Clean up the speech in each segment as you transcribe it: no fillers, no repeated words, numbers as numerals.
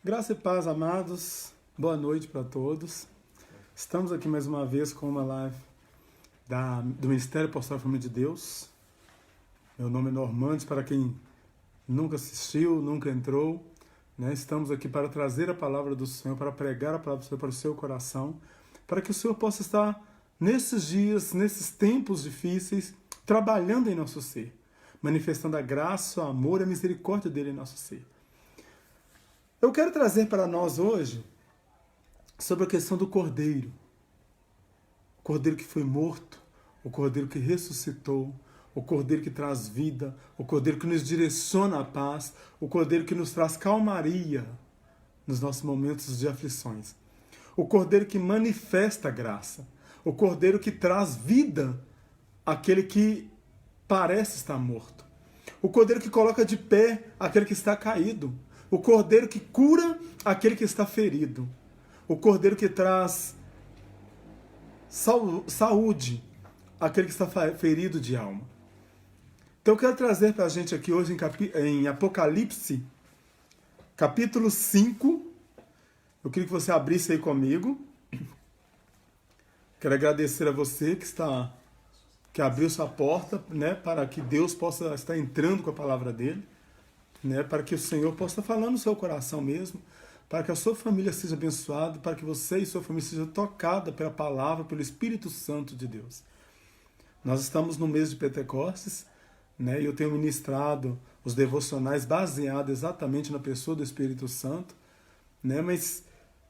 Graça e paz, amados. Boa noite para todos. Estamos aqui mais uma vez com uma live do Ministério Apostólico Família de Deus. Meu nome é Normandes, para quem nunca assistiu, nunca entrou. Estamos aqui para trazer a palavra do Senhor, para pregar a palavra do Senhor para o seu coração, para que o Senhor possa estar nesses dias, nesses tempos difíceis, trabalhando em nosso ser, manifestando a graça, o amor e a misericórdia dele em nosso ser. Eu quero trazer para nós hoje sobre a questão do Cordeiro. O Cordeiro que foi morto, o Cordeiro que ressuscitou, o Cordeiro que traz vida, o Cordeiro que nos direciona à paz, o Cordeiro que nos traz calmaria nos nossos momentos de aflições. O Cordeiro que manifesta a graça, o Cordeiro que traz vida àquele que parece estar morto. O Cordeiro que coloca de pé aquele que está caído. O Cordeiro que cura aquele que está ferido. O Cordeiro que traz saúde àquele que está ferido de alma. Então eu quero trazer para a gente aqui hoje em Apocalipse, capítulo 5. Eu queria que você abrisse aí comigo. Quero agradecer a você que abriu sua porta, para que Deus possa estar entrando com a palavra dele. Para que o Senhor possa falar no seu coração mesmo, para que a sua família seja abençoada, para que você e sua família sejam tocadas pela palavra, pelo Espírito Santo de Deus. Nós estamos no mês de Pentecostes, e eu tenho ministrado os devocionais baseados exatamente na pessoa do Espírito Santo, mas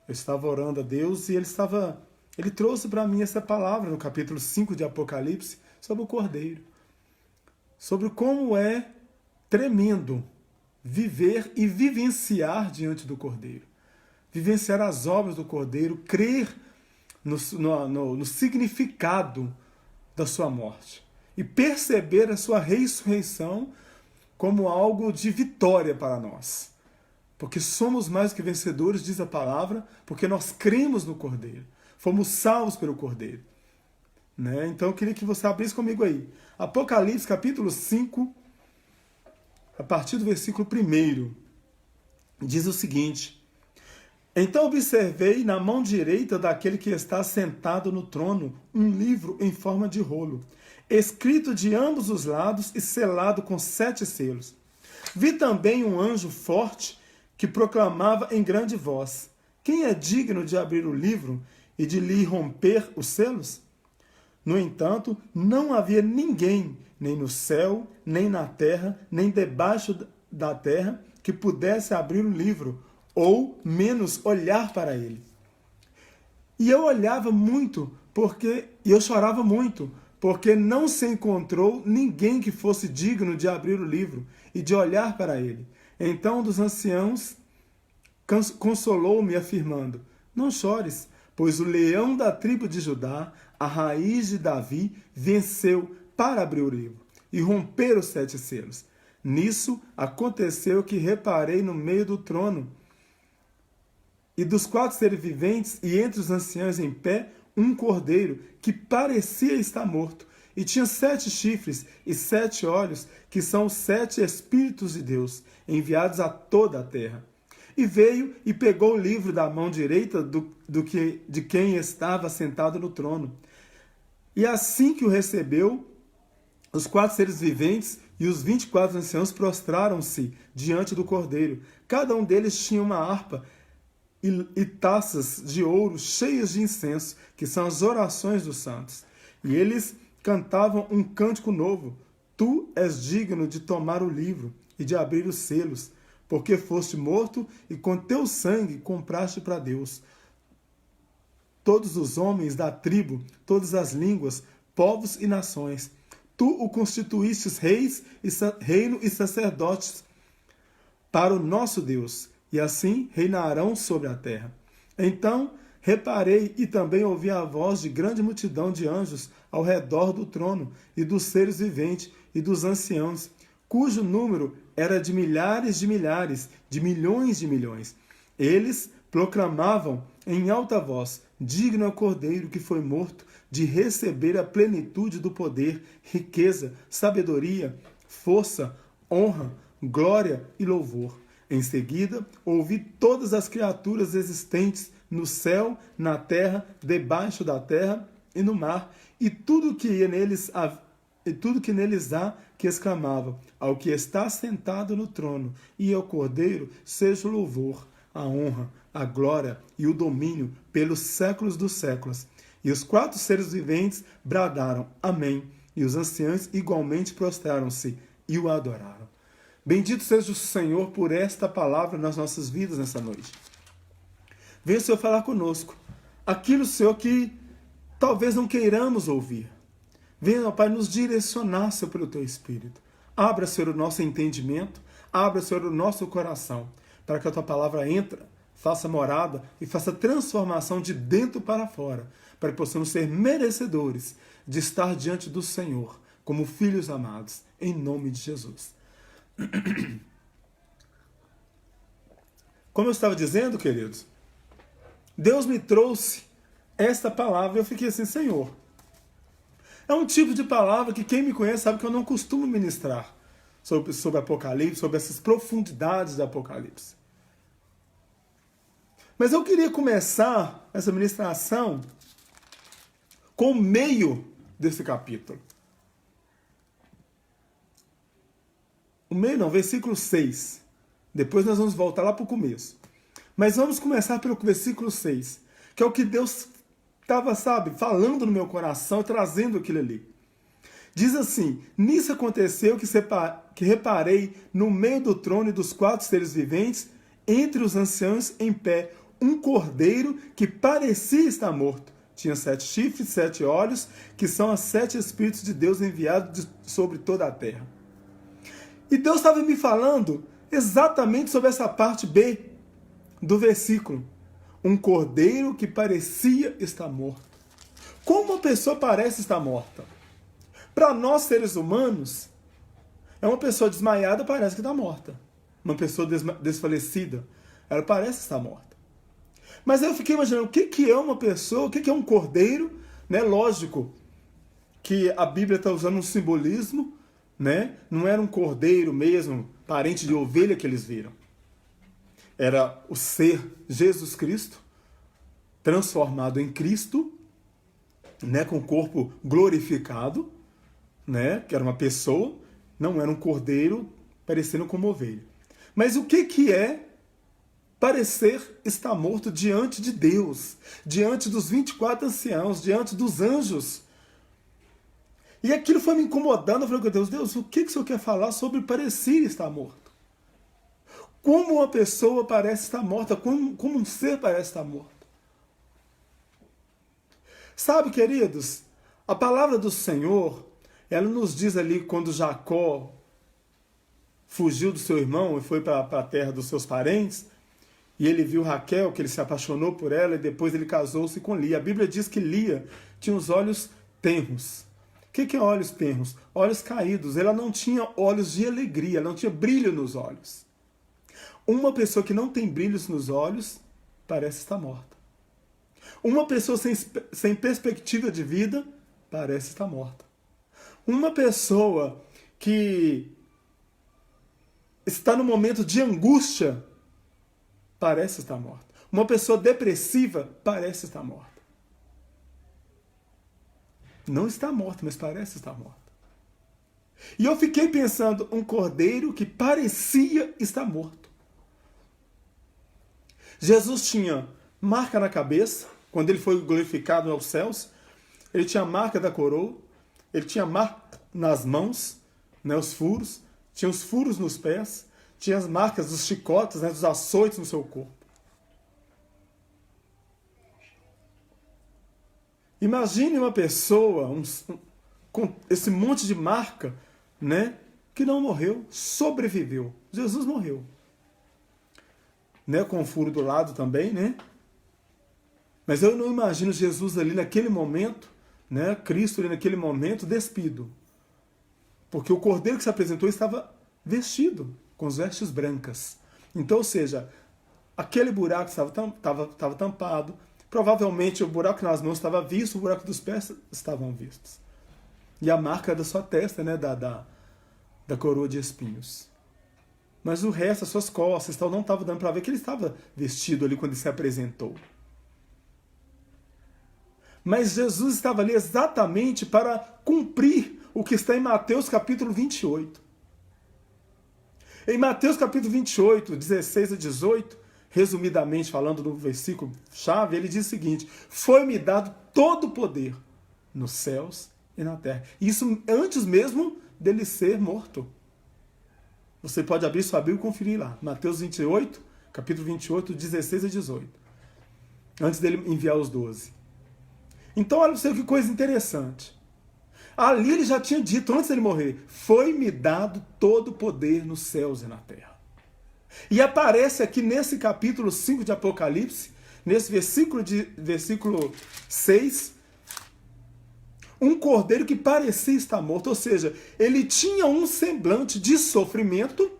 eu estava orando a Deus e ele trouxe para mim essa palavra no capítulo 5 de Apocalipse sobre o Cordeiro, sobre como é tremendo viver e vivenciar diante do Cordeiro. Vivenciar as obras do Cordeiro, crer no significado da sua morte. E perceber a sua ressurreição como algo de vitória para nós. Porque somos mais que vencedores, diz a palavra, porque nós cremos no Cordeiro. Fomos salvos pelo Cordeiro. Então eu queria que você abrisse comigo aí. Apocalipse, capítulo 5, a partir do versículo 1, diz o seguinte: Então observei na mão direita daquele que está sentado no trono um livro em forma de rolo, escrito de ambos os lados e selado com 7 selos. Vi também um anjo forte que proclamava em grande voz: Quem é digno de abrir o livro e de lhe romper os selos? No entanto, não havia ninguém, nem no céu, nem na terra, nem debaixo da terra, que pudesse abrir o livro, ou menos olhar para ele. E eu olhava muito, e eu chorava muito, porque não se encontrou ninguém que fosse digno de abrir o livro e de olhar para ele. Então um dos anciãos consolou-me, afirmando: Não chores, pois o leão da tribo de Judá, a raiz de Davi, venceu para abrir o livro e romper os 7 selos. Nisso aconteceu que reparei no meio do trono e dos 4 seres viventes e entre os anciãos em pé um cordeiro que parecia estar morto e tinha 7 chifres e 7 olhos, que são os 7 Espíritos de Deus enviados a toda a terra. E veio e pegou o livro da mão direita de quem estava sentado no trono. E assim que o recebeu, os 4 seres viventes e os 24 anciãos prostraram-se diante do Cordeiro. Cada um deles tinha uma harpa e taças de ouro cheias de incenso, que são as orações dos santos. E eles cantavam um cântico novo: Tu és digno de tomar o livro e de abrir os selos, porque foste morto e com teu sangue compraste para Deus todos os homens da tribo, todas as línguas, povos e nações. Tu o constituístes reino e sacerdotes para o nosso Deus, e assim reinarão sobre a terra. Então reparei e também ouvi a voz de grande multidão de anjos ao redor do trono, e dos seres viventes e dos anciãos, cujo número era de milhares, de milhões de milhões. Eles proclamavam em alta voz: Digno é o Cordeiro que foi morto de receber a plenitude do poder, riqueza, sabedoria, força, honra, glória e louvor. Em seguida, ouvi todas as criaturas existentes no céu, na terra, debaixo da terra e no mar, e tudo que neles há, que exclamava: ao que está sentado no trono e ao Cordeiro seja o louvor, a honra, a glória e o domínio pelos séculos dos séculos. E os 4 seres viventes bradaram: Amém. E os anciãos igualmente prostraram-se e o adoraram. Bendito seja o Senhor por esta palavra nas nossas vidas nessa noite. Venha o Senhor falar conosco. Aquilo, Senhor, que talvez não queiramos ouvir. Venha, Pai, nos direcionar, Senhor, pelo Teu Espírito. Abra, Senhor, o nosso entendimento. Abra, Senhor, o nosso coração. Para que a Tua palavra entre, faça morada e faça transformação de dentro para fora. Para que possamos ser merecedores de estar diante do Senhor, como filhos amados, em nome de Jesus. Como eu estava dizendo, queridos, Deus me trouxe esta palavra e eu fiquei assim: Senhor, é um tipo de palavra que quem me conhece sabe que eu não costumo ministrar sobre Apocalipse, sobre essas profundidades do Apocalipse. Mas eu queria começar essa ministração com o meio desse capítulo. O meio não, versículo 6. Depois nós vamos voltar lá para o começo. Mas vamos começar pelo versículo 6, que é o que Deus estava, falando no meu coração, trazendo aquilo ali. Diz assim: nisso aconteceu que reparei no meio do trono e dos 4 seres viventes, entre os anciãos em pé, um cordeiro que parecia estar morto. Tinha 7 chifres, 7 olhos, que são os 7 Espíritos de Deus enviados sobre toda a terra. E Deus estava me falando exatamente sobre essa parte B do versículo. Um cordeiro que parecia estar morto. Como uma pessoa parece estar morta? Para nós, seres humanos, é uma pessoa desmaiada, parece que está morta. Uma pessoa desfalecida, ela parece estar morta. Mas eu fiquei imaginando, o que é uma pessoa, o que é um cordeiro? Né? Lógico que a Bíblia está usando um simbolismo, né? Não era um cordeiro mesmo, parente de ovelha que eles viram. Era o ser Jesus Cristo, transformado em Cristo, né? Com o corpo glorificado, né? Que era uma pessoa, não era um cordeiro parecendo como ovelha. Mas o que é parecer estar morto diante de Deus, diante dos 24 anciãos, diante dos anjos? E aquilo foi me incomodando. Eu falei com Deus, o que o Senhor quer falar sobre parecer estar morto? Como uma pessoa parece estar morta, como um ser parece estar morto? Sabe, queridos, a palavra do Senhor, ela nos diz ali quando Jacó fugiu do seu irmão e foi para a terra dos seus parentes, e ele viu Raquel, que ele se apaixonou por ela, e depois ele casou-se com Lia. A Bíblia diz que Lia tinha os olhos tenros. O que é olhos tenros? Olhos caídos. Ela não tinha olhos de alegria, ela não tinha brilho nos olhos. Uma pessoa que não tem brilhos nos olhos parece estar morta. Uma pessoa sem perspectiva de vida parece estar morta. Uma pessoa que está no momento de angústia parece estar morta. Uma pessoa depressiva parece estar morta. Não está morta, mas parece estar morta. E eu fiquei pensando, um cordeiro que parecia estar morto. Jesus tinha marca na cabeça, quando ele foi glorificado aos céus, ele tinha a marca da coroa, ele tinha marca nas mãos, né, os furos, tinha os furos nos pés, tinha as marcas dos chicotes, né, dos açoites no seu corpo. Imagine uma pessoa com esse monte de marca, né, que não morreu, sobreviveu. Jesus morreu. Né, com o furo do lado também, né? Mas eu não imagino Jesus ali naquele momento, né, Cristo ali naquele momento despido. Porque o cordeiro que se apresentou estava vestido com as vestes brancas. Então, ou seja, aquele buraco estava tampado. Provavelmente o buraco nas mãos estava visto, o buraco dos pés estavam vistos. E a marca da sua testa, né, da coroa de espinhos. Mas o resto, as suas costas, tal, não estava dando para ver que ele estava vestido ali quando ele se apresentou. Mas Jesus estava ali exatamente para cumprir o que está em Mateus capítulo 28. Em Mateus capítulo 28, 16 a 18, resumidamente falando no versículo chave, ele diz o seguinte: foi-me dado todo o poder nos céus e na terra. Isso antes mesmo dele ser morto. Você pode abrir sua Bíblia e conferir lá. Mateus 28, capítulo 28, 16 a 18. Antes dele enviar os 12. Então, olha você que coisa interessante. Ali ele já tinha dito, antes dele morrer, foi-me dado todo o poder nos céus e na terra. E aparece aqui nesse capítulo 5 de Apocalipse, nesse versículo 6, um cordeiro que parecia estar morto, ou seja, ele tinha um semblante de sofrimento,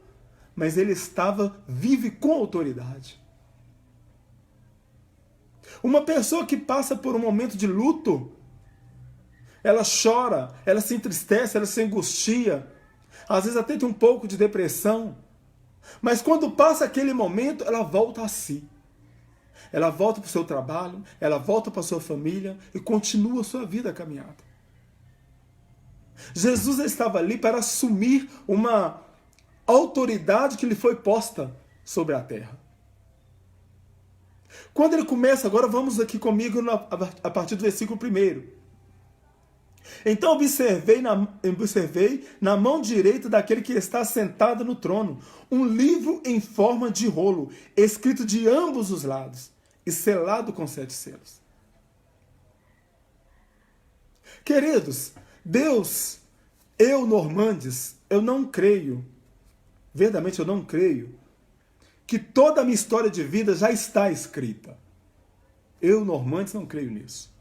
mas ele estava vivo e com autoridade. Uma pessoa que passa por um momento de luto, ela chora, ela se entristece, ela se angustia, às vezes até tem um pouco de depressão, mas quando passa aquele momento, ela volta a si. Ela volta para o seu trabalho, ela volta para a sua família e continua a sua vida caminhada. Jesus estava ali para assumir uma autoridade que lhe foi posta sobre a terra. Quando ele começa, agora vamos aqui comigo a partir do versículo 1. Então observei na mão direita daquele que está sentado no trono um livro em forma de rolo, escrito de ambos os lados e selado com 7 selos. Queridos, Deus, Normandes, eu não creio, verdadeiramente eu não creio, que toda a minha história de vida já está escrita. Eu, Normandes, não creio nisso.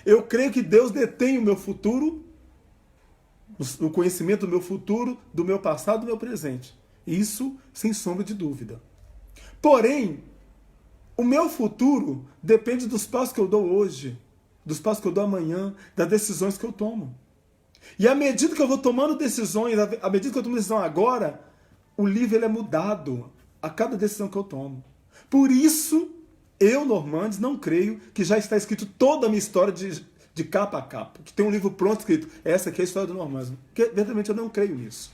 Eu creio que Deus detém o meu futuro, o conhecimento do meu futuro, do meu passado, do meu presente. Isso sem sombra de dúvida. Porém, o meu futuro depende dos passos que eu dou hoje, dos passos que eu dou amanhã, das decisões que eu tomo. E à medida que eu vou tomando decisões, à medida que eu tomo decisão agora, o livro ele é mudado a cada decisão que eu tomo. Por isso, eu, Normandes, não creio que já está escrito toda a minha história de capa a capa. Que tem um livro pronto escrito. Essa aqui é a história do Normandes. Porque, verdadeiramente, eu não creio nisso.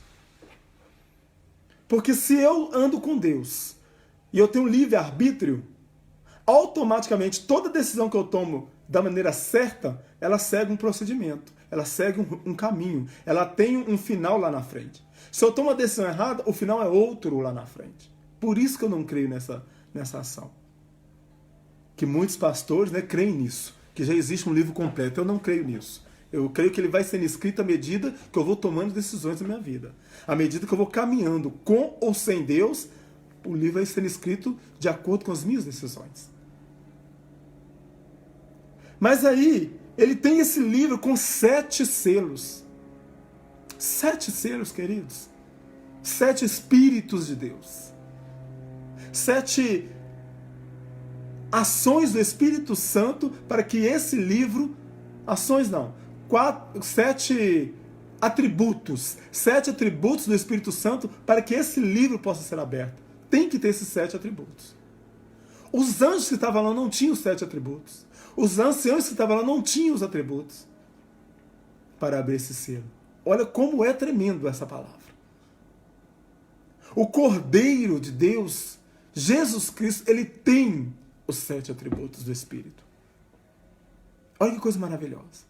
Porque se eu ando com Deus e eu tenho livre-arbítrio, automaticamente toda decisão que eu tomo da maneira certa, ela segue um procedimento. Ela segue um caminho. Ela tem um final lá na frente. Se eu tomo uma decisão errada, o final é outro lá na frente. Por isso que eu não creio nessa ação. Que muitos pastores, creem nisso, que já existe um livro completo. Eu não creio nisso. Eu creio que ele vai sendo escrito à medida que eu vou tomando decisões na minha vida. À medida que eu vou caminhando com ou sem Deus, o livro vai sendo escrito de acordo com as minhas decisões. Mas aí, ele tem esse livro com 7 selos. 7 selos, queridos. 7 Espíritos de Deus. 7 ações do Espírito Santo para que esse livro... Ações não. 7 atributos. 7 atributos do Espírito Santo para que esse livro possa ser aberto. Tem que ter esses 7 atributos. Os anjos que estavam lá não tinham os 7 atributos. Os anciãos que estavam lá não tinham os atributos para abrir esse selo. Olha como é tremendo essa palavra. O Cordeiro de Deus, Jesus Cristo, ele tem os 7 atributos do Espírito. Olha que coisa maravilhosa.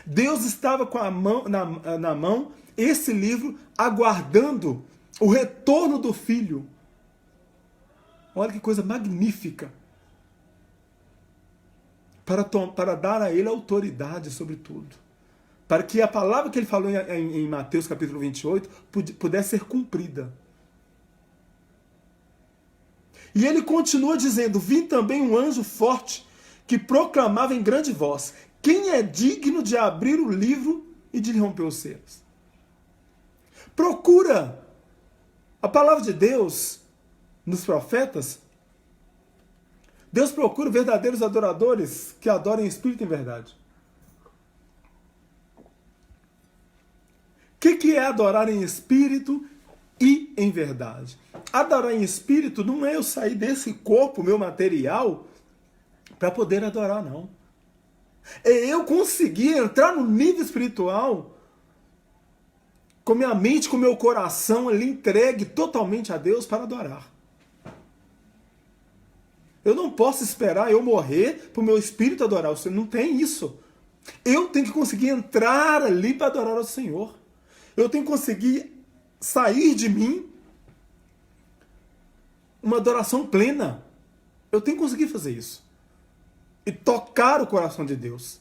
Deus estava com a mão, na mão esse livro, aguardando o retorno do Filho. Olha que coisa magnífica. Para dar a ele autoridade sobre tudo. Para que a palavra que ele falou em Mateus capítulo 28 pudesse ser cumprida. E ele continua dizendo: vi também um anjo forte que proclamava em grande voz: quem é digno de abrir o livro e de romper os selos? Procura a palavra de Deus nos profetas. Deus procura verdadeiros adoradores que adorem em espírito e em verdade. O que é adorar em espírito e em verdade. Adorar em espírito não é eu sair desse corpo, meu material, para poder adorar, não. É eu conseguir entrar no nível espiritual com minha mente, com meu coração ali entregue totalmente a Deus para adorar. Eu não posso esperar eu morrer para o meu espírito adorar o Senhor. Não tem isso. Eu tenho que conseguir entrar ali para adorar ao Senhor. Eu tenho que conseguir sair de mim uma adoração plena. Eu tenho que conseguir fazer isso. E tocar o coração de Deus.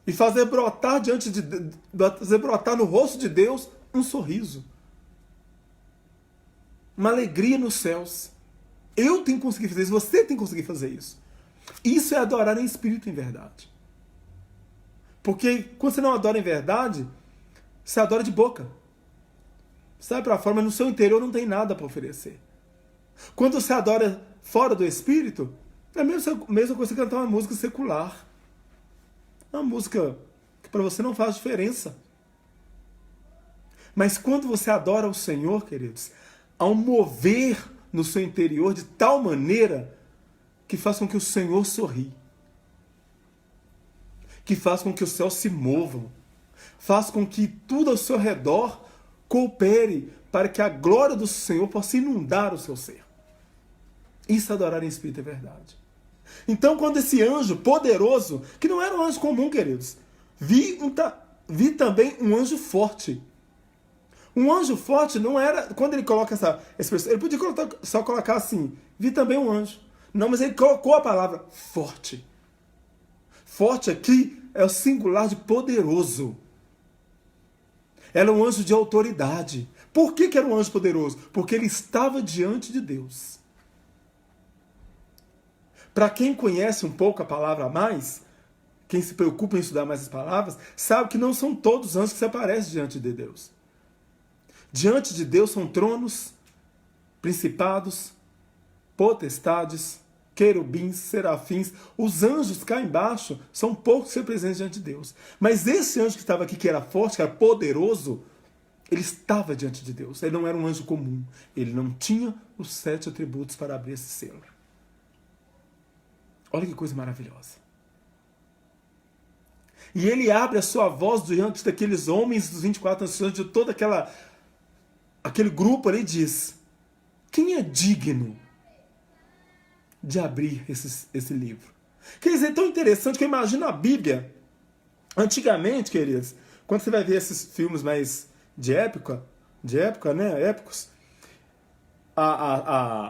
E fazer brotar fazer brotar no rosto de Deus um sorriso. Uma alegria nos céus. Eu tenho que conseguir fazer isso, você tem que conseguir fazer isso. Isso é adorar em espírito e em verdade. Porque quando você não adora em verdade, você adora de boca. Sai para fora, mas no seu interior não tem nada para oferecer. Quando você adora fora do espírito, é a mesma coisa que cantar uma música secular. Uma música que para você não faz diferença. Mas quando você adora o Senhor, queridos, há um mover no seu interior de tal maneira que faz com que o Senhor sorri. Que faz com que os céus se movam. Faz com que tudo ao seu redor coopere para que a glória do Senhor possa inundar o seu ser. Isso é adorar em espírito e verdade. Então, quando esse anjo poderoso, que não era um anjo comum, queridos, vi também um anjo forte. Um anjo forte não era... Quando ele coloca essa expressão, ele podia só colocar assim, vi também um anjo. Não, mas ele colocou a palavra forte. Forte aqui é o singular de poderoso. Era um anjo de autoridade. Por que era um anjo poderoso? Porque ele estava diante de Deus. Para quem conhece um pouco a palavra a mais, quem se preocupa em estudar mais as palavras, sabe que não são todos os anjos que se aparecem diante de Deus. Diante de Deus são tronos, principados, potestades, querubins, serafins. Os anjos cá embaixo são poucos que se apresentam diante de Deus. Mas esse anjo que estava aqui, que era forte, que era poderoso, ele estava diante de Deus. Ele não era um anjo comum. Ele não tinha os 7 atributos para abrir esse selo. Olha que coisa maravilhosa. E ele abre a sua voz diante daqueles homens dos 24 anciãos, de todo aquele grupo ali, e diz: quem é digno de abrir esse livro? Quer dizer, é tão interessante que eu imagino a Bíblia. Antigamente, queridos, quando você vai ver esses filmes mais de época, né, épicos,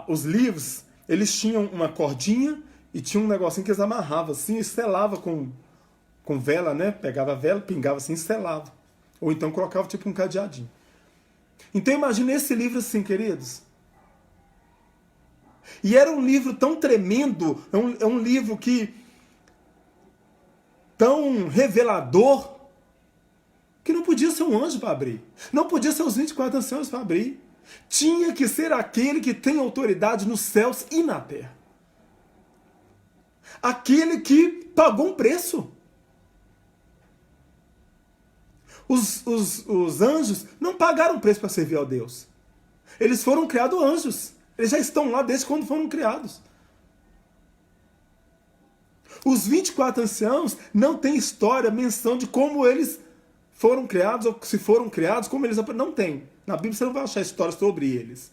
os livros, eles tinham uma cordinha e tinha um negocinho que eles amarravam assim e selava com vela, né? Pegava a vela, pingava assim e selava. Ou então colocava tipo um cadeadinho. Então imagine esse livro assim, queridos. E era um livro tão tremendo, é um livro tão revelador, que não podia ser um anjo para abrir. Não podia ser os 24 anciãos para abrir. Tinha que ser aquele que tem autoridade nos céus e na terra. Aquele que pagou um preço. Os anjos não pagaram preço para servir ao Deus. Eles foram criados anjos. Eles já estão lá desde quando foram criados. Os 24 anciãos não têm história, menção de como eles foram criados, ou se foram criados, como eles... Não tem. Na Bíblia você não vai achar história sobre eles.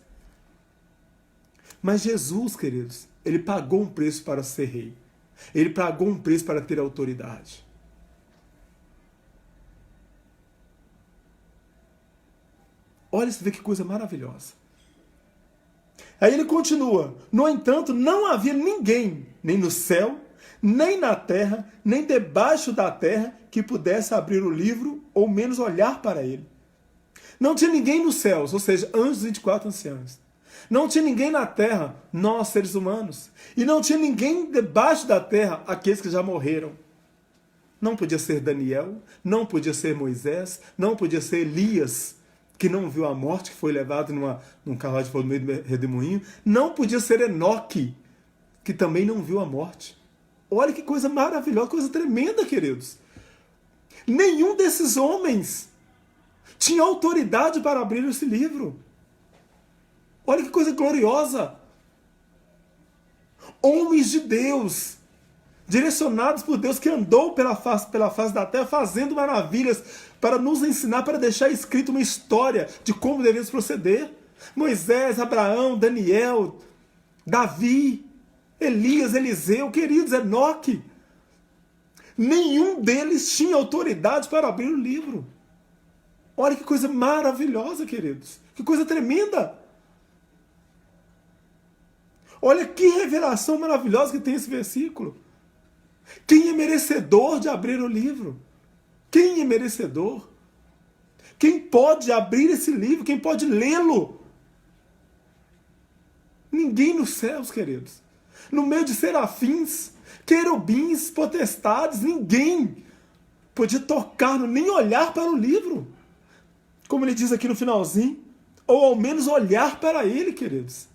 Mas Jesus, queridos, ele pagou um preço para ser rei. Ele pagou um preço para ter autoridade. Olha, você vê que coisa maravilhosa. Aí ele continua: no entanto, não havia ninguém, nem no céu, nem na terra, nem debaixo da terra, que pudesse abrir o livro, ou menos olhar para ele. Não tinha ninguém nos céus, ou seja, anjos 24 anciãos. Não tinha ninguém na terra, nós, seres humanos. E não tinha ninguém debaixo da terra, aqueles que já morreram. Não podia ser Daniel, não podia ser Moisés, não podia ser Elias, que não viu a morte, que foi levado num carruagem de fogo no meio do redemoinho. Não podia ser Enoque, que também não viu a morte. Olha que coisa maravilhosa, coisa tremenda, queridos. Nenhum desses homens tinha autoridade para abrir esse livro. Olha que coisa gloriosa. Homens de Deus, direcionados por Deus, que andou pela face da terra, fazendo maravilhas para nos ensinar, para deixar escrito uma história de como devemos proceder. Moisés, Abraão, Daniel, Davi, Elias, Eliseu, queridos, Enoque. Nenhum deles tinha autoridade para abrir o livro. Olha que coisa maravilhosa, queridos. Que coisa tremenda. Olha que revelação maravilhosa que tem esse versículo. Quem é merecedor de abrir o livro? Quem é merecedor? Quem pode abrir esse livro? Quem pode lê-lo? Ninguém nos céus, queridos. No meio de serafins, querubins, potestades, ninguém podia tocar, nem olhar para o livro. Como ele diz aqui no finalzinho, ou ao menos olhar para ele, queridos.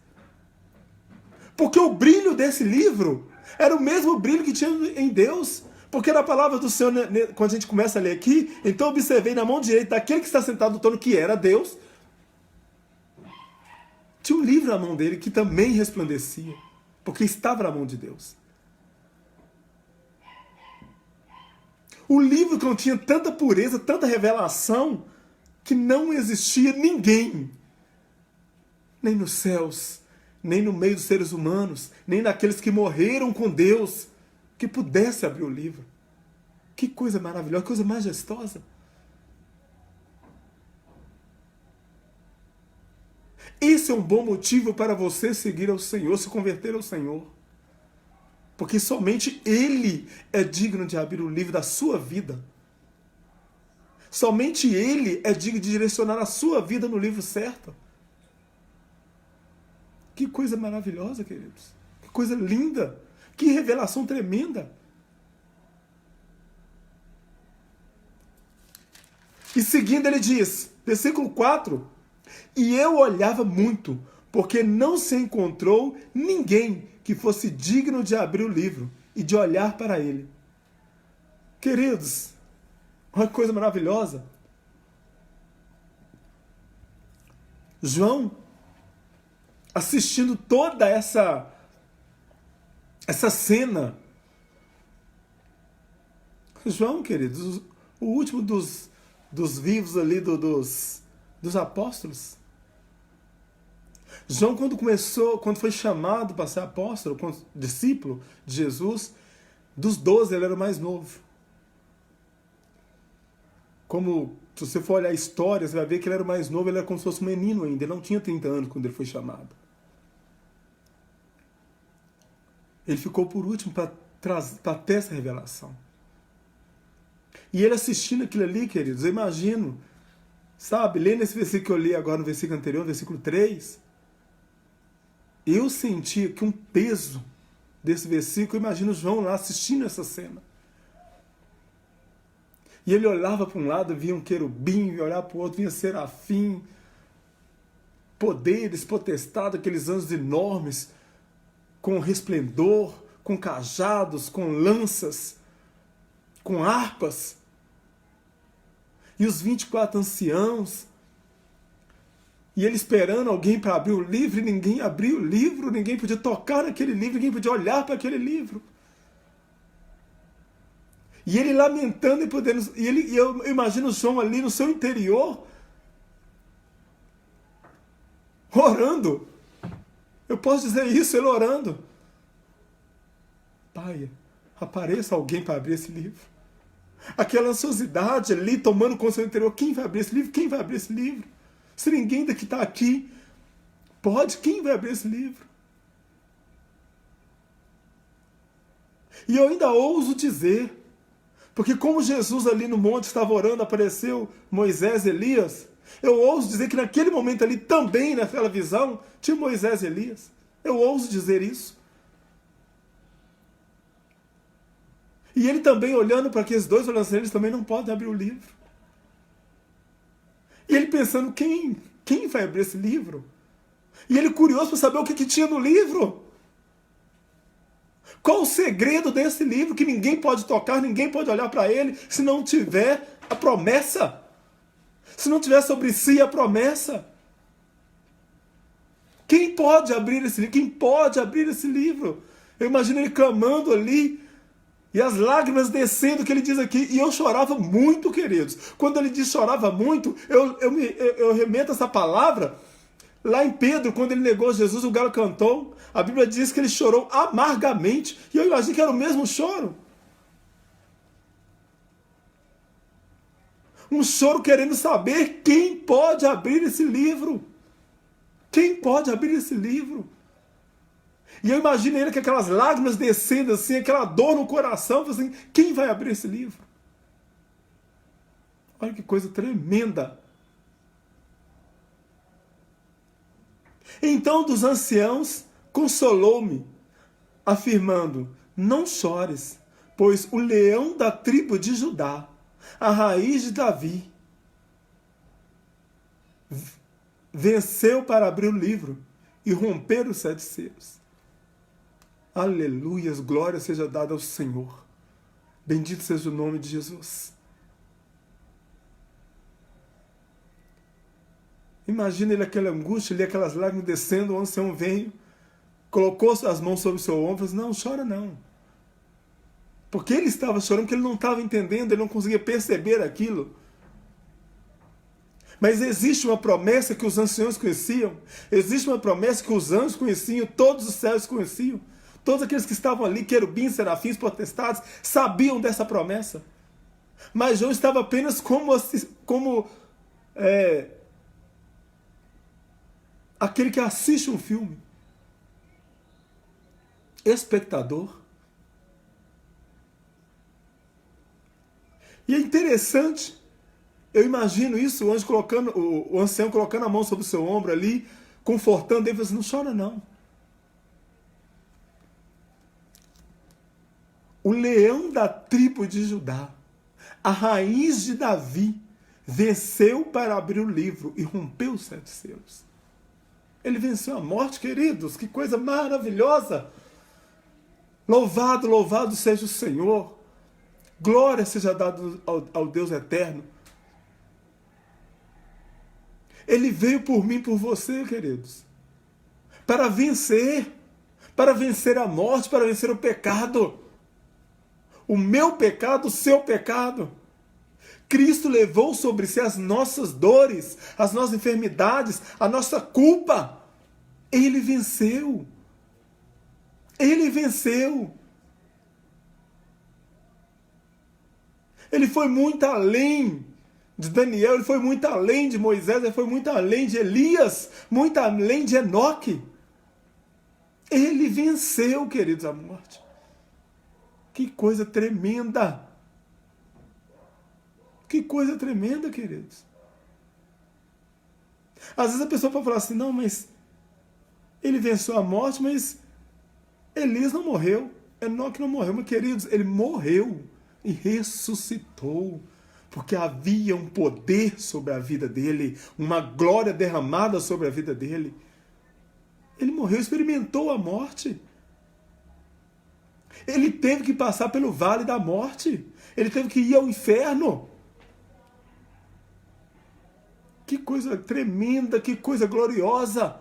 Porque o brilho desse livro era o mesmo brilho que tinha em Deus. Porque na palavra do Senhor, quando a gente começa a ler aqui, então observei na mão direita daquele que está sentado no trono, que era Deus, tinha um livro na mão dele que também resplandecia, porque estava na mão de Deus. O livro continha tanta pureza, tanta revelação, que não existia ninguém, nem nos céus, nem no meio dos seres humanos, nem naqueles que morreram com Deus, que pudesse abrir o livro. Que coisa maravilhosa, coisa majestosa. Esse é um bom motivo para você seguir ao Senhor, se converter ao Senhor. Porque somente Ele é digno de abrir o livro da sua vida. Somente Ele é digno de direcionar a sua vida no livro certo. Que coisa maravilhosa, queridos. Que coisa linda. Que revelação tremenda. E seguindo ele diz, versículo 4, e eu olhava muito, porque não se encontrou ninguém que fosse digno de abrir o livro e de olhar para ele. Queridos, olha que coisa maravilhosa. João, assistindo toda essa cena. João, queridos, o último dos vivos ali dos apóstolos. João, quando foi chamado para ser apóstolo, discípulo de Jesus, dos 12 ele era o mais novo. Como, se você for olhar a história, você vai ver que ele era o mais novo, ele era como se fosse um menino ainda, ele não tinha 30 anos quando ele foi chamado. Ele ficou por último para ter essa revelação. E ele assistindo aquilo ali, queridos, eu imagino, sabe, lendo esse versículo que eu li agora no versículo anterior, no versículo 3, eu senti que um peso desse versículo, eu imagino João lá assistindo essa cena. E ele olhava para um lado, via um querubim, e olhava para o outro, via serafim, poderes, potestade, aqueles anjos enormes, com resplendor, com cajados, com lanças, com harpas. E os 24 anciãos. E ele esperando alguém para abrir o livro, e ninguém abriu o livro, ninguém podia tocar naquele livro, ninguém podia olhar para aquele livro. E ele lamentando e podendo. E eu imagino o João ali no seu interior, orando. Eu posso dizer isso, ele orando. Pai, apareça alguém para abrir esse livro. Aquela ansiosidade ali, tomando conta do seu interior. Quem vai abrir esse livro? Quem vai abrir esse livro? Se ninguém daqui está aqui, pode, quem vai abrir esse livro? E eu ainda ouso dizer, porque como Jesus ali no monte estava orando, apareceu Moisés e Elias, eu ouso dizer que naquele momento ali também, naquela visão, tinha Moisés e Elias. Eu ouso dizer isso. E ele também olhando para aqueles dois, olhando assim, eles também não podem abrir o livro. E ele pensando, quem vai abrir esse livro? E ele curioso para saber o que tinha no livro. Qual o segredo desse livro que ninguém pode tocar, ninguém pode olhar para ele, se não tiver a promessa. Se não tiver sobre si a promessa, quem pode abrir esse livro? Quem pode abrir esse livro? Eu imagino ele clamando ali, e as lágrimas descendo, que ele diz aqui, e eu chorava muito, queridos. Quando ele diz chorava muito, eu remeto essa palavra lá em Pedro, quando ele negou Jesus, o galo cantou. A Bíblia diz que ele chorou amargamente, e eu imagino que era o mesmo choro. Um choro querendo saber quem pode abrir esse livro. Quem pode abrir esse livro? E eu imagino ele com aquelas lágrimas descendo assim, aquela dor no coração, assim, quem vai abrir esse livro? Olha que coisa tremenda. Então dos anciãos consolou-me, afirmando, não chores, pois o leão da tribo de Judá, a raiz de Davi, venceu para abrir o livro e romper os 7 selos. Aleluias, glória seja dada ao Senhor. Bendito seja o nome de Jesus. Imagina ele aquela angústia, ele aquelas lágrimas descendo, o ancião veio, colocou as mãos sobre o seu ombro e falou, não, chora não. Porque ele estava chorando, porque ele não estava entendendo, ele não conseguia perceber aquilo. Mas existe uma promessa que os anciãos conheciam, existe uma promessa que os anjos conheciam, todos os céus conheciam. Todos aqueles que estavam ali, querubins, serafins, potestades, sabiam dessa promessa. Mas João estava apenas como aquele que assiste um filme. Espectador. E é interessante, eu imagino isso, o anjo colocando, o ancião colocando a mão sobre o seu ombro ali, confortando ele, falando assim, não chora não. O leão da tribo de Judá, a raiz de Davi, venceu para abrir o livro e rompeu os 7 selos. Ele venceu a morte, queridos, que coisa maravilhosa. Louvado, louvado seja o Senhor. Glória seja dada ao Deus eterno. Ele veio por mim, por você, queridos, para vencer a morte, para vencer o pecado. O meu pecado, o seu pecado. Cristo levou sobre si as nossas dores, as nossas enfermidades, a nossa culpa. Ele venceu. Ele venceu. Ele foi muito além de Daniel, ele foi muito além de Moisés, ele foi muito além de Elias, muito além de Enoque. Ele venceu, queridos, a morte. Que coisa tremenda! Que coisa tremenda, queridos! Às vezes a pessoa pode falar assim, não, mas ele venceu a morte, mas Elias não morreu, Enoque não morreu. Mas, queridos, ele morreu e ressuscitou, porque havia um poder sobre a vida dele, uma glória derramada sobre a vida dele. Ele morreu, experimentou a morte. Ele teve que passar pelo vale da morte. Ele teve que ir ao inferno. Que coisa tremenda, que coisa gloriosa.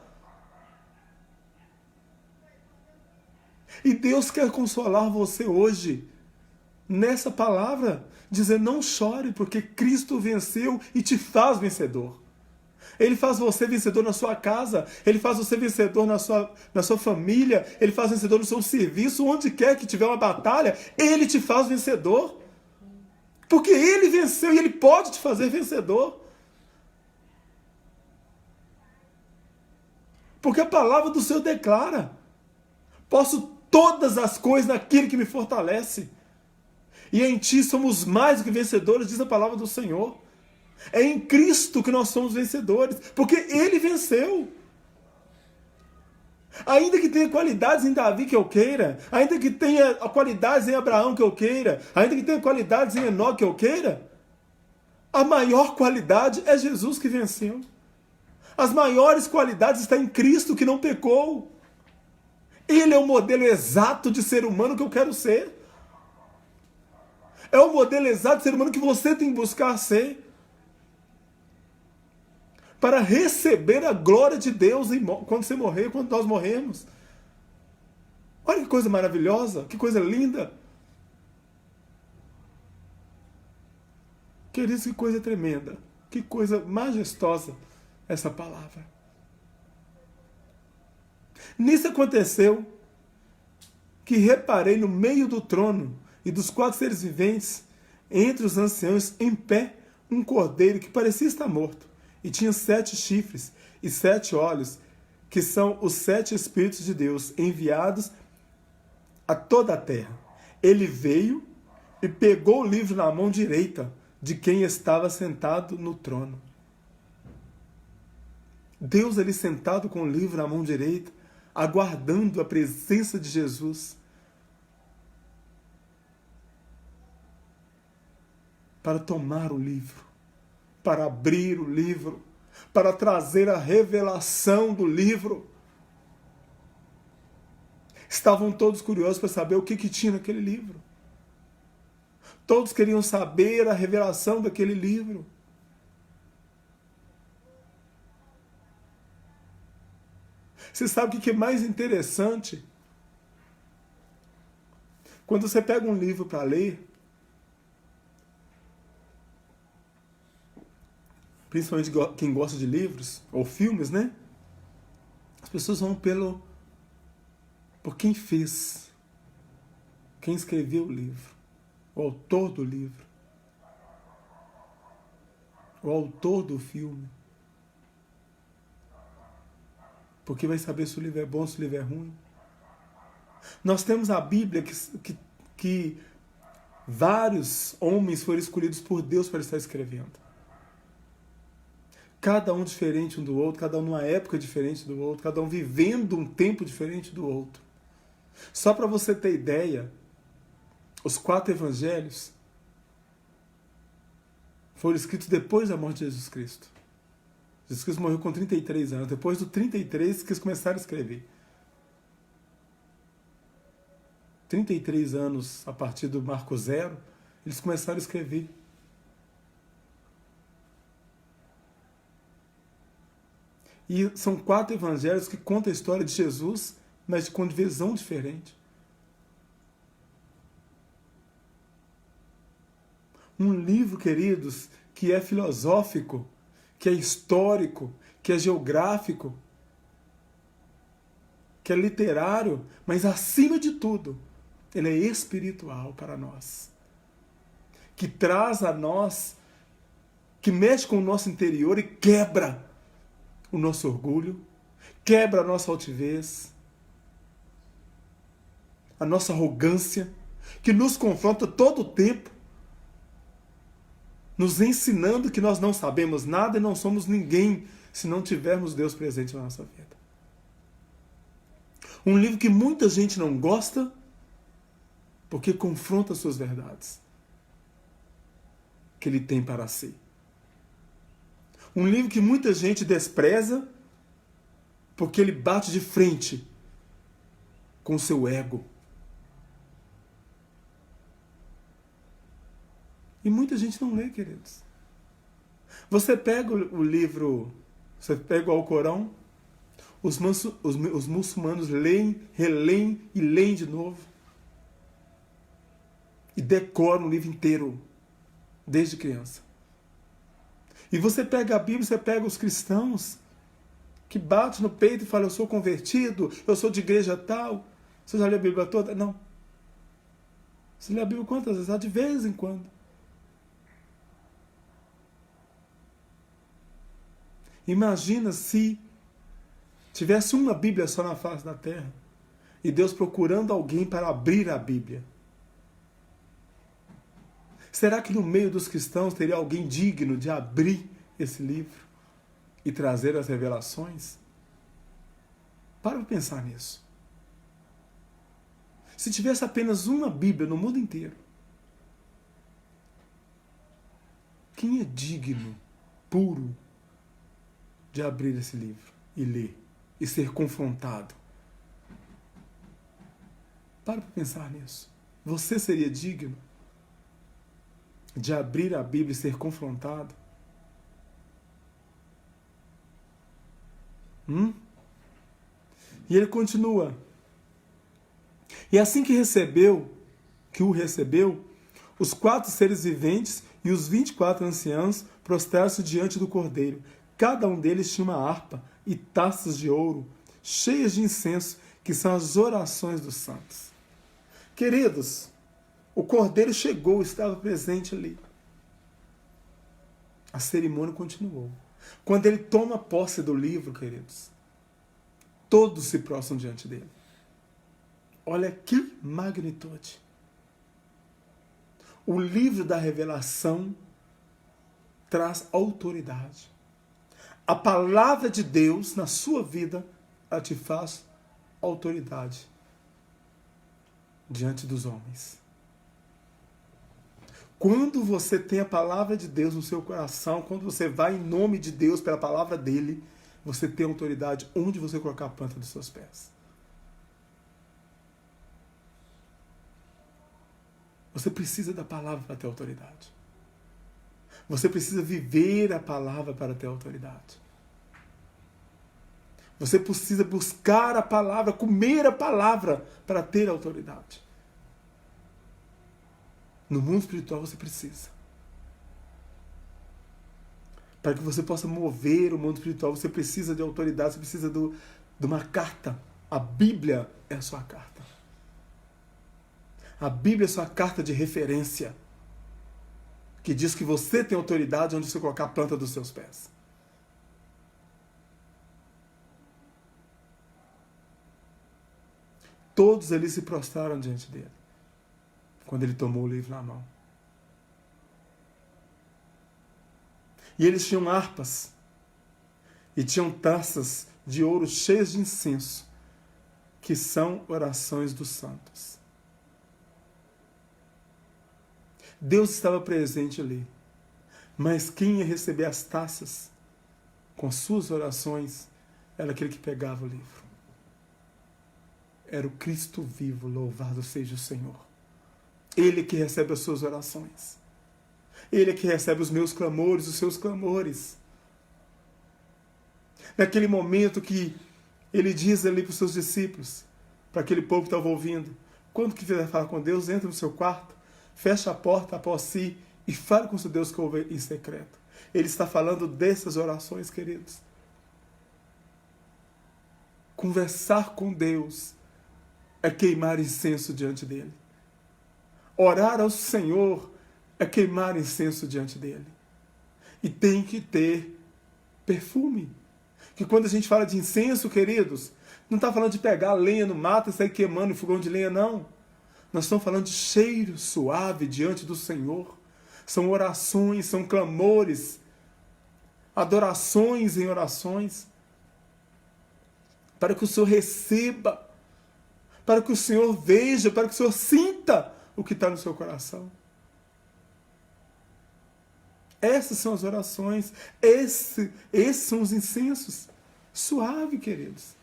E Deus quer consolar você hoje, nessa palavra, dizer não chore, porque Cristo venceu e te faz vencedor. Ele faz você vencedor na sua casa, ele faz você vencedor na sua família, ele faz vencedor no seu serviço, onde quer que tiver uma batalha, ele te faz vencedor. Porque ele venceu e ele pode te fazer vencedor. Porque a palavra do Senhor declara, posso todas as coisas naquele que me fortalece. E em ti somos mais do que vencedores, diz a palavra do Senhor. É em Cristo que nós somos vencedores, porque Ele venceu. Ainda que tenha qualidades em Davi que eu queira, ainda que tenha qualidades em Abraão que eu queira, ainda que tenha qualidades em Enoque que eu queira, a maior qualidade é Jesus que venceu. As maiores qualidades estão em Cristo que não pecou. Ele é o modelo exato de ser humano que eu quero ser. É o modelo exato de ser humano que você tem que buscar ser. para receber a glória de Deus quando você morrer, quando nós morremos. Olha que coisa maravilhosa, que coisa linda. Queridos, que coisa tremenda, que coisa majestosa essa palavra. Nisso aconteceu que reparei no meio do trono e dos 4 seres viventes, entre os anciãos, em pé, um cordeiro que parecia estar morto, e tinha 7 chifres e 7 olhos, que são os 7 Espíritos de Deus, enviados a toda a terra. Ele veio e pegou o livro na mão direita de quem estava sentado no trono. Deus ali sentado com o livro na mão direita, aguardando a presença de Jesus para tomar o livro, para abrir o livro, para trazer a revelação do livro. Estavam todos curiosos para saber o que tinha naquele livro. Todos queriam saber a revelação daquele livro. Você sabe o que é mais interessante? Quando você pega um livro para ler, principalmente quem gosta de livros ou filmes, né? As pessoas vão por quem fez, quem escreveu o livro, o autor do livro, o autor do filme. Porque vai saber se o livro é bom, se o livro é ruim. Nós temos a Bíblia que vários homens foram escolhidos por Deus para estar escrevendo. Cada um diferente um do outro, cada um numa época diferente do outro, cada um vivendo um tempo diferente do outro. Só para você ter ideia, os 4 evangelhos foram escritos depois da morte de Jesus Cristo. Jesus Cristo morreu com 33 anos. Depois do 33 que eles começaram a escrever. 33 anos a partir do Marco Zero, eles começaram a escrever. E são 4 evangelhos que contam a história de Jesus, mas com visão diferente. Um livro, queridos, que é filosófico, que é histórico, que é geográfico, que é literário, mas acima de tudo, ele é espiritual para nós. Que traz a nós, que mexe com o nosso interior e quebra o nosso orgulho, quebra a nossa altivez, a nossa arrogância, que nos confronta todo o tempo, nos ensinando que nós não sabemos nada e não somos ninguém se não tivermos Deus presente na nossa vida. Um livro que muita gente não gosta porque confronta suas verdades que ele tem para si. Um livro que muita gente despreza porque ele bate de frente com o seu ego. E muita gente não lê, queridos. Você pega o livro, você pega o Alcorão, os muçulmanos leem, releem e leem de novo. E decoram o livro inteiro, desde criança. E você pega a Bíblia, você pega os cristãos que batem no peito e falam: eu sou convertido, eu sou de igreja tal. Você já leu a Bíblia toda? Não. Você lê a Bíblia quantas vezes? De vez em quando. Imagina se tivesse uma Bíblia só na face da terra e Deus procurando alguém para abrir a Bíblia. Será que no meio dos cristãos teria alguém digno de abrir esse livro e trazer as revelações? Para pensar nisso. Se tivesse apenas uma Bíblia no mundo inteiro, quem é digno, puro, de abrir esse livro e ler e ser confrontado? Para pensar nisso. Você seria digno de abrir a Bíblia e ser confrontado? E ele continua. E assim que o recebeu, os 4 seres viventes e os 24 anciãos prostraram-se diante do Cordeiro. Cada um deles tinha uma harpa e taças de ouro, cheias de incenso, que são as orações dos santos. Queridos, o Cordeiro chegou, estava presente ali. A cerimônia continuou. Quando ele toma posse do livro, queridos, todos se prostram diante dele. Olha que magnitude. O livro da revelação traz autoridade. A palavra de Deus na sua vida, ela te faz autoridade diante dos homens. Quando você tem a palavra de Deus no seu coração, quando você vai em nome de Deus pela palavra dele, você tem autoridade onde você colocar a planta dos seus pés. Você precisa da palavra para ter autoridade. Você precisa viver a palavra para ter autoridade. Você precisa buscar a palavra, comer a palavra para ter autoridade. No mundo espiritual você precisa. Para que você possa mover o mundo espiritual, você precisa de autoridade, você precisa de uma carta. A Bíblia é a sua carta. A Bíblia é a sua carta de referência, que diz que você tem autoridade onde você colocar a planta dos seus pés. Todos eles se prostraram diante dele, quando ele tomou o livro na mão. E eles tinham harpas, e tinham taças de ouro cheias de incenso, que são orações dos santos. Deus estava presente ali, mas quem ia receber as taças com suas orações era aquele que pegava o livro. Era o Cristo vivo, louvado seja o Senhor. Ele que recebe as suas orações. Ele que recebe os meus clamores, os seus clamores. Naquele momento que ele diz ali para os seus discípulos, para aquele povo que estava ouvindo, quando que quiser falar com Deus, entra no seu quarto, fecha a porta após si e fale com o seu Deus que ouve em secreto. Ele está falando dessas orações, queridos. Conversar com Deus é queimar incenso diante dele. Orar ao Senhor é queimar incenso diante dele. E tem que ter perfume. Que quando a gente fala de incenso, queridos, não está falando de pegar lenha no mato e sair queimando em fogão de lenha, não. Nós estamos falando de cheiro suave diante do Senhor. São orações, são clamores, adorações em orações, para que o Senhor receba, para que o Senhor veja, para que o Senhor sinta o que está no seu coração. Essas são as orações, esses são os incensos. Suave, queridos.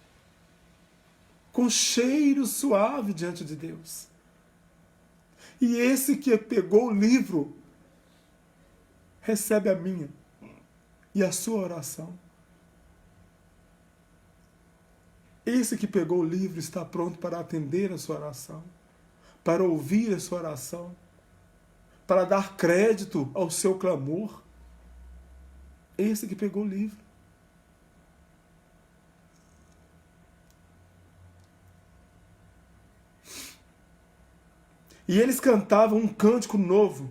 Com cheiro suave diante de Deus. E esse que pegou o livro, recebe a minha e a sua oração. Esse que pegou o livro está pronto para atender a sua oração, para ouvir a sua oração, para dar crédito ao seu clamor. Esse que pegou o livro. E eles cantavam um cântico novo.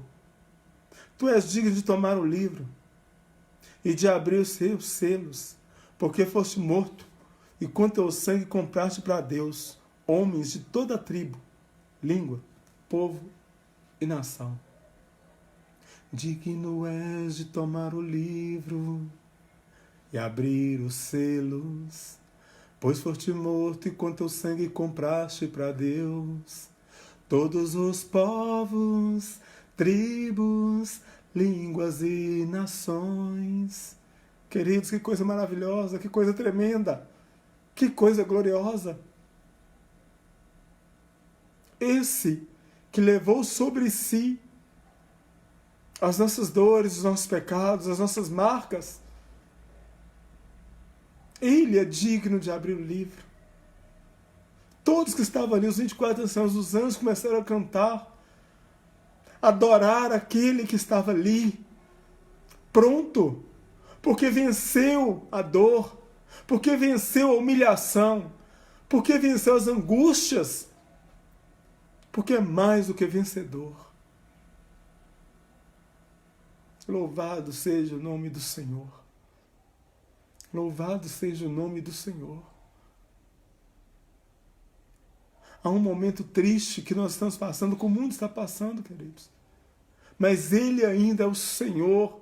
Tu és digno de tomar o livro e de abrir os seus selos, porque foste morto, e com teu sangue compraste para Deus homens de toda a tribo, língua, povo e nação. Digno és de tomar o livro e abrir os selos, pois foste morto e com teu sangue compraste para Deus todos os povos, tribos, línguas e nações. Queridos, que coisa maravilhosa, que coisa tremenda, que coisa gloriosa. Esse que levou sobre si as nossas dores, os nossos pecados, as nossas marcas. Ele é digno de abrir o livro. Todos que estavam ali, os 24 anciãos, os anjos começaram a cantar, adorar aquele que estava ali, pronto, porque venceu a dor, porque venceu a humilhação, porque venceu as angústias, porque é mais do que vencedor. Louvado seja o nome do Senhor. Louvado seja o nome do Senhor. Há um momento triste que nós estamos passando, que o mundo está passando, queridos. Mas Ele ainda é o Senhor.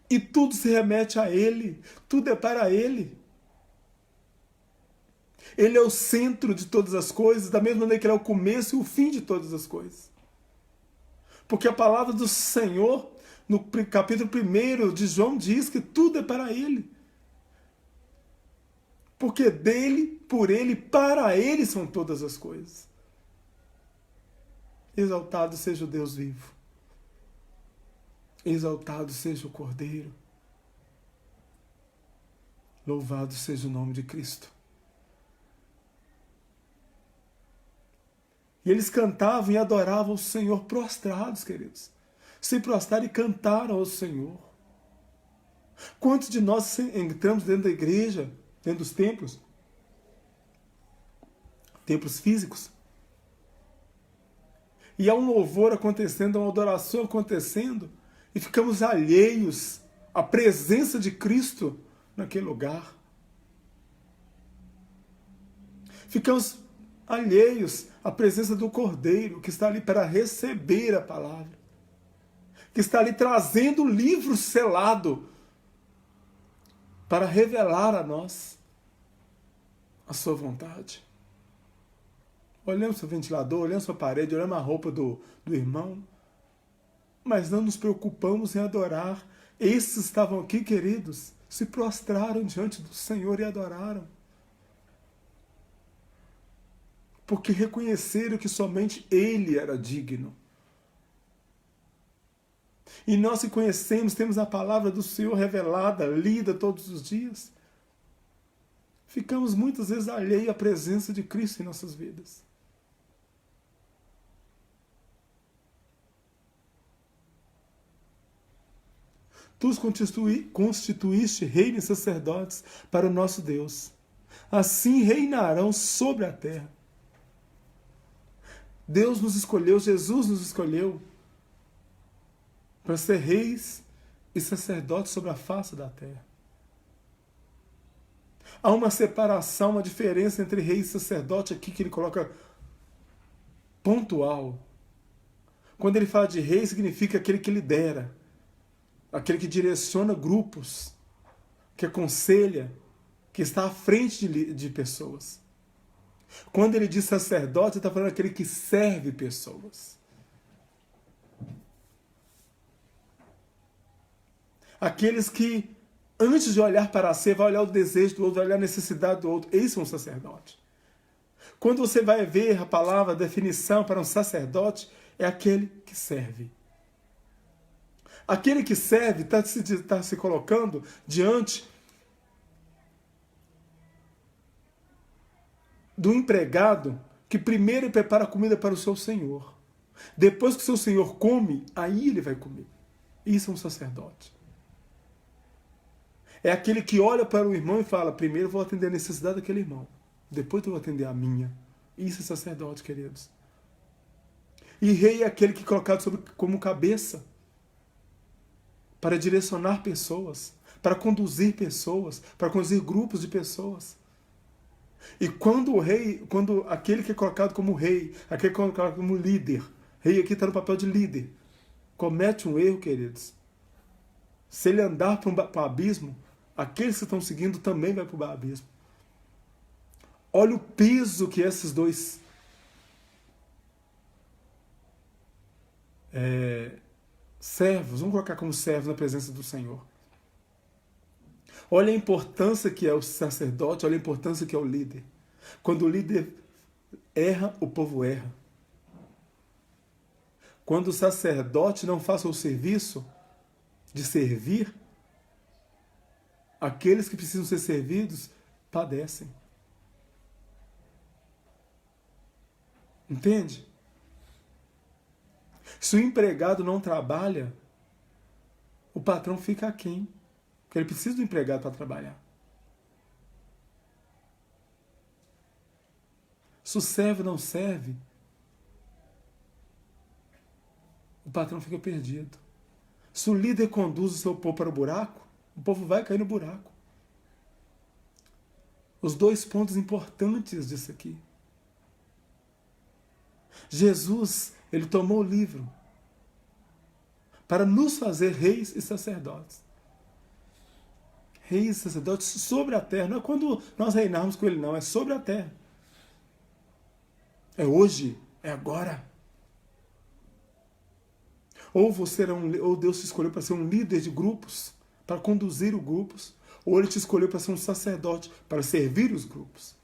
E tudo se remete a Ele. Tudo é para Ele. Ele é o centro de todas as coisas, da mesma maneira que Ele é o começo e o fim de todas as coisas. Porque a palavra do Senhor, no capítulo 1 de João, diz que tudo é para Ele. Porque dele, por Ele, para Ele são todas as coisas. Exaltado seja o Deus vivo. Exaltado seja o Cordeiro. Louvado seja o nome de Cristo. E eles cantavam e adoravam o Senhor prostrados, queridos. Se prostraram e cantaram ao Senhor. Quantos de nós entramos dentro da igreja, dentro dos templos físicos, e há um louvor acontecendo, há uma adoração acontecendo, e ficamos alheios à presença de Cristo naquele lugar. Ficamos alheios à presença do Cordeiro, que está ali para receber a palavra, que está ali trazendo o livro selado para revelar a nós a sua vontade. Olhamos para o ventilador, olhamos para a parede, olhamos a roupa do irmão, mas não nos preocupamos em adorar. Esses estavam aqui, queridos, se prostraram diante do Senhor e adoraram. Porque reconheceram que somente Ele era digno. E nós que conhecemos, temos a palavra do Senhor revelada, lida todos os dias, ficamos muitas vezes alheios à presença de Cristo em nossas vidas. Tu os constituíste reino e sacerdotes para o nosso Deus. Assim reinarão sobre a terra. Deus nos escolheu, Jesus nos escolheu para ser reis e sacerdotes sobre a face da terra. Há uma separação, uma diferença entre rei e sacerdote aqui que ele coloca pontual. Quando ele fala de rei, significa aquele que lidera, aquele que direciona grupos, que aconselha, que está à frente de pessoas. Quando ele diz sacerdote, ele está falando aquele que serve pessoas. Aqueles que, antes de olhar para si, vai olhar o desejo do outro, vai olhar a necessidade do outro. Esse é um sacerdote. Quando você vai ver a palavra, a definição para um sacerdote, é aquele que serve. Aquele que serve está se colocando diante do empregado que primeiro prepara a comida para o seu senhor. Depois que o seu senhor come, aí ele vai comer. Isso é um sacerdote. É aquele que olha para o irmão e fala, primeiro eu vou atender a necessidade daquele irmão, depois eu vou atender a minha. Isso é sacerdote, queridos. E rei é aquele que é colocado como cabeça para direcionar pessoas, para conduzir pessoas, para conduzir grupos de pessoas. E quando aquele que é colocado como rei, aquele que é colocado como líder, rei aqui está no papel de líder, comete um erro, queridos, se ele andar para o abismo, aqueles que estão seguindo também vai para o abismo. Olha o peso que esses dois servos, vamos colocar como servos na presença do Senhor. Olha a importância que é o sacerdote, olha a importância que é o líder. Quando o líder erra, o povo erra. Quando o sacerdote não faz o serviço de servir, Aqueles que precisam ser servidos padecem. Entende? Se o empregado não trabalha, o patrão fica aquém. Porque ele precisa do empregado para trabalhar. Se o servo não serve, o patrão fica perdido. Se o líder conduz o seu povo para o buraco, o povo vai cair no buraco. Os dois pontos importantes disso aqui. Jesus, ele tomou o livro para nos fazer reis e sacerdotes. Reis e sacerdotes sobre a terra. Não é quando nós reinarmos com ele, não. É sobre a terra. É hoje. É agora. Ou ou Deus te escolheu para ser um líder de grupos, para conduzir os grupos, ou ele te escolheu para ser um sacerdote, para servir os grupos.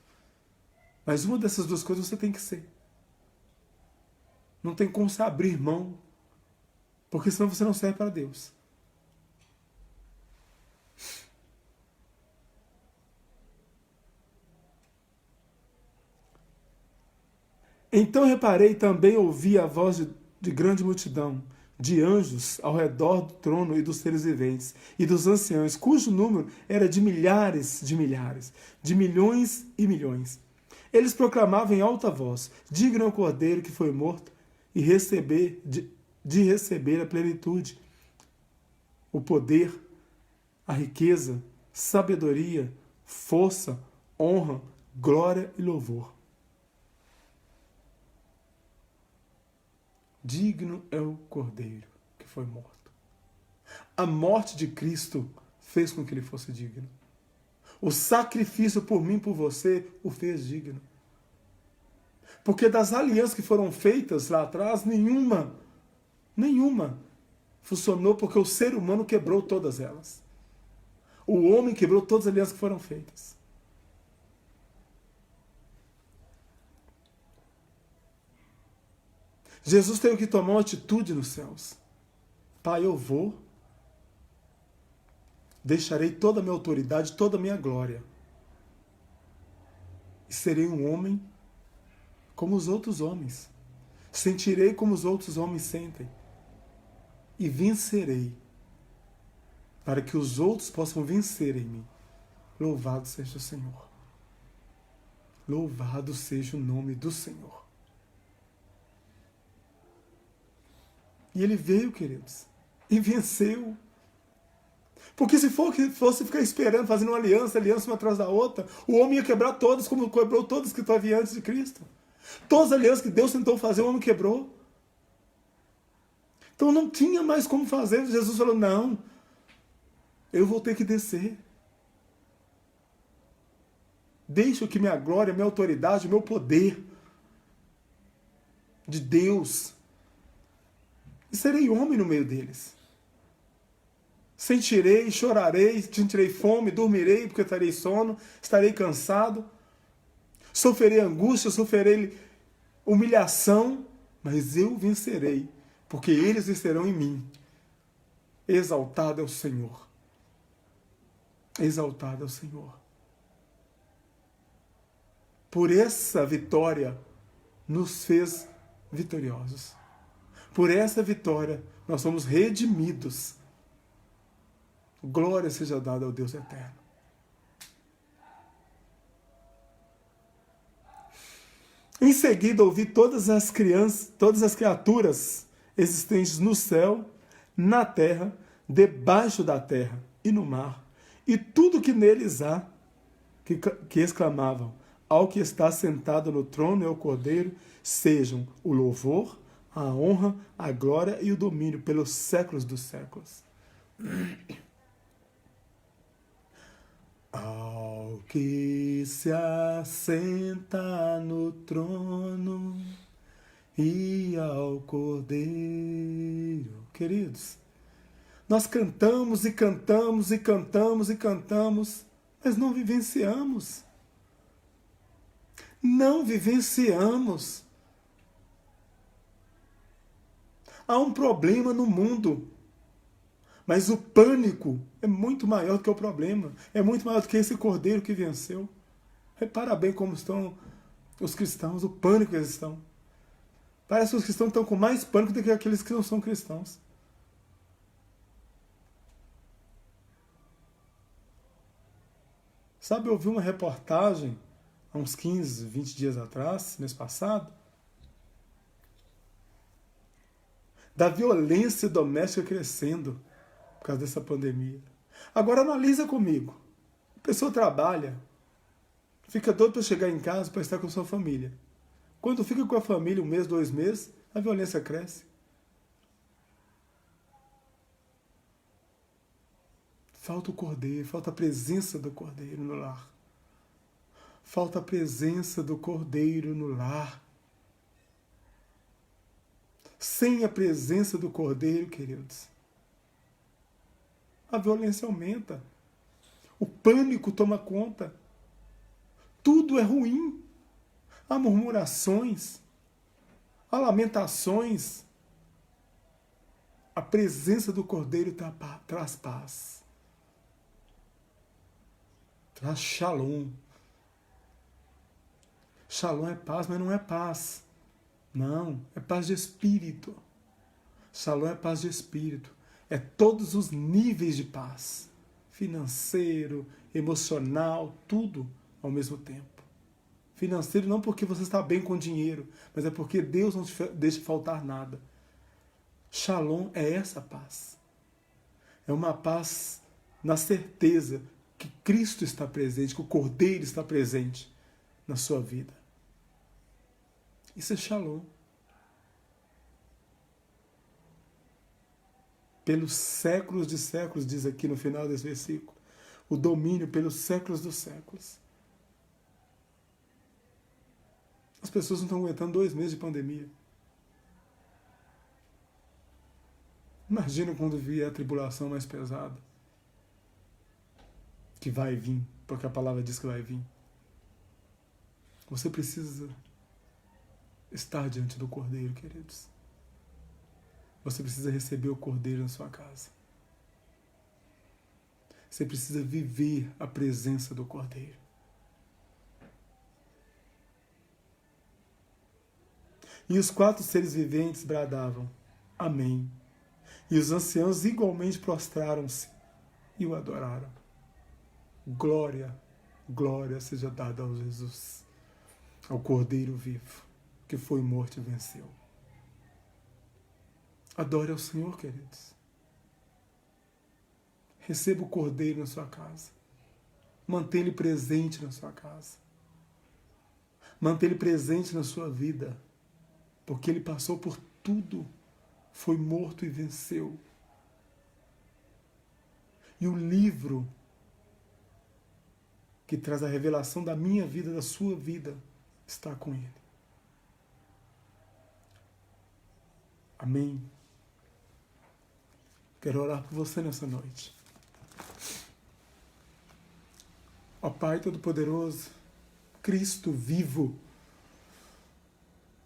Mas uma dessas duas coisas você tem que ser. Não tem como você abrir mão, porque senão você não serve para Deus. Então reparei também, ouvi a voz de grande multidão, de anjos ao redor do trono e dos seres viventes, e dos anciãos, cujo número era de milhares, de milhões e milhões. Eles proclamavam em alta voz: digno é o Cordeiro que foi morto e de receber a plenitude, o poder, a riqueza, sabedoria, força, honra, glória e louvor. Digno é o Cordeiro que foi morto. A morte de Cristo fez com que ele fosse digno. O sacrifício por mim e por você o fez digno. Porque das alianças que foram feitas lá atrás, nenhuma funcionou, porque o ser humano quebrou todas elas. O homem quebrou todas as alianças que foram feitas. Jesus teve que tomar uma atitude nos céus. Pai, eu vou, deixarei toda a minha autoridade, toda a minha glória. E serei um homem como os outros homens. Sentirei como os outros homens sentem. E vencerei, para que os outros possam vencer em mim. Louvado seja o Senhor. Louvado seja o nome do Senhor. E ele veio, queridos, e venceu. Porque se fosse ficar esperando, fazendo uma aliança uma atrás da outra, o homem ia quebrar todas, como quebrou todas que estavam antes de Cristo. Todas as alianças que Deus tentou fazer, o homem quebrou. Então não tinha mais como fazer. Jesus falou, não, eu vou ter que descer. Deixo que minha glória, minha autoridade, meu poder de Deus, e serei homem no meio deles. Sentirei, chorarei, sentirei fome, dormirei porque terei sono, estarei cansado, sofrerei angústia, sofrerei humilhação, mas eu vencerei, porque eles vencerão em mim. Exaltado é o Senhor. Exaltado é o Senhor. Por essa vitória nos fez vitoriosos. Por essa vitória, nós somos redimidos. Glória seja dada ao Deus eterno. Em seguida, ouvi todas as criaturas existentes no céu, na terra, debaixo da terra e no mar, e tudo que neles há, que exclamavam: ao que está sentado no trono e ao Cordeiro, sejam o louvor, a honra, a glória e o domínio pelos séculos dos séculos. Ao que se assenta no trono e ao Cordeiro. Queridos, nós cantamos e cantamos e cantamos e cantamos, mas não vivenciamos. Não vivenciamos. Há um problema no mundo. Mas o pânico é muito maior do que o problema. É muito maior do que esse cordeiro que venceu. Repara bem como estão os cristãos, o pânico que eles estão. Parece que os cristãos estão com mais pânico do que aqueles que não são cristãos. Sabe, eu ouvi uma reportagem há uns 15, 20 dias atrás, mês passado, da violência doméstica crescendo por causa dessa pandemia. Agora analisa comigo. A pessoa trabalha, fica doido para chegar em casa para estar com a sua família. Quando fica com a família 1 mês, 2 meses, a violência cresce. Falta o cordeiro, falta a presença do cordeiro no lar. Falta a presença do cordeiro no lar. Sem a presença do cordeiro, queridos, a violência aumenta. O pânico toma conta. Tudo é ruim. Há murmurações, há lamentações. A presença do cordeiro traz paz. Traz shalom. Shalom é paz, mas não é paz. Não, é paz de espírito. Shalom é paz de espírito. É todos os níveis de paz. Financeiro, emocional, tudo ao mesmo tempo. Financeiro não porque você está bem com dinheiro, mas é porque Deus não te deixa faltar nada. Shalom é essa paz. É uma paz na certeza que Cristo está presente, que o Cordeiro está presente na sua vida. Isso é shalom. Pelos séculos de séculos, diz aqui no final desse versículo, o domínio pelos séculos dos séculos. As pessoas não estão aguentando 2 meses de pandemia. Imagina quando vier a tribulação mais pesada. Que vai vir, porque a palavra diz que vai vir. Você precisa estar diante do Cordeiro, queridos. Você precisa receber o Cordeiro na sua casa. Você precisa viver a presença do Cordeiro. E os 4 seres viventes bradavam, amém. E os anciãos igualmente prostraram-se e o adoraram. Glória, glória seja dada ao Jesus, ao Cordeiro vivo, que foi morto e venceu. Adore ao Senhor, queridos. Receba o Cordeiro na sua casa. Mantenha ele presente na sua casa. Mantenha ele presente na sua vida. Porque ele passou por tudo. Foi morto e venceu. E o livro que traz a revelação da minha vida, da sua vida, está com ele. Amém. Quero orar por você nessa noite. Ó Pai Todo-Poderoso, Cristo vivo,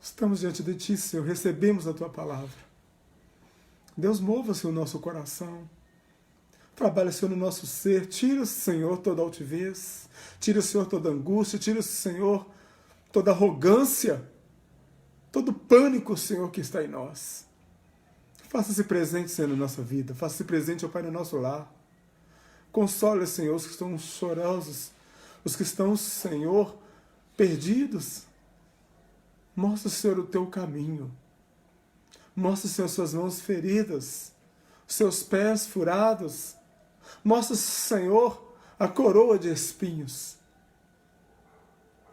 estamos diante de Ti, Senhor, recebemos a Tua palavra. Deus, mova-se o nosso coração. Trabalha, Senhor, no nosso ser. Tira, Senhor, toda altivez. Tira, Senhor, toda angústia. Tira, Senhor, toda arrogância. Todo pânico, Senhor, que está em nós. Faça-se presente, Senhor, na nossa vida. Faça-se presente, ó Pai, no nosso lar. Console, Senhor, os que estão chorosos. Os que estão, Senhor, perdidos. Mostra, Senhor, o Teu caminho. Mostra, Senhor, suas mãos feridas. Seus pés furados. Mostra, Senhor, a coroa de espinhos.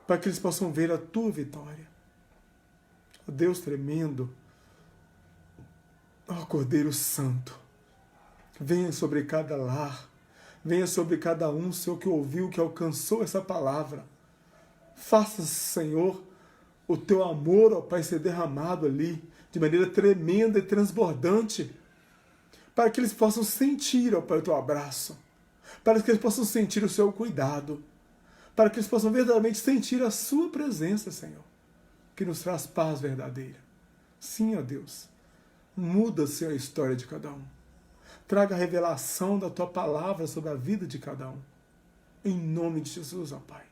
Para que eles possam ver a Tua vitória. Ó Deus tremendo. Ó Cordeiro Santo. Venha sobre cada lar. Venha sobre cada um, Senhor, que ouviu, que alcançou essa palavra. Faça, Senhor, o Teu amor, ó Pai, ser derramado ali de maneira tremenda e transbordante, para que eles possam sentir, ó Pai, o Teu abraço, para que eles possam sentir o Seu cuidado, para que eles possam verdadeiramente sentir a Sua presença, Senhor, que nos traz paz verdadeira. Sim, ó Deus, muda, Senhor, a história de cada um. Traga a revelação da tua palavra sobre a vida de cada um. Em nome de Jesus, ó Pai.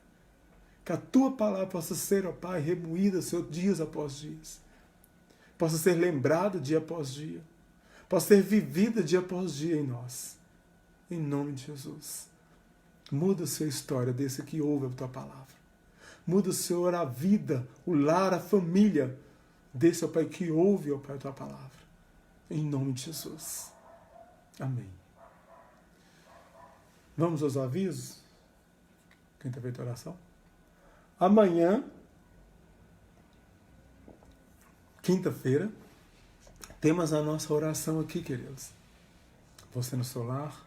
Que a tua palavra possa ser, ó Pai, remoída, Senhor, dias após dias. Possa ser lembrada dia após dia. Possa ser vivida dia após dia em nós. Em nome de Jesus. Muda, Senhor, a história desse que ouve a tua palavra. Muda, Senhor, a vida, o lar, a família desse, ó Pai, que ouve, ó Pai, a tua palavra. Em nome de Jesus. Amém. Vamos aos avisos? Quem está feito a oração? Amanhã, quinta-feira, temos a nossa oração aqui, queridos. Você no seu lar,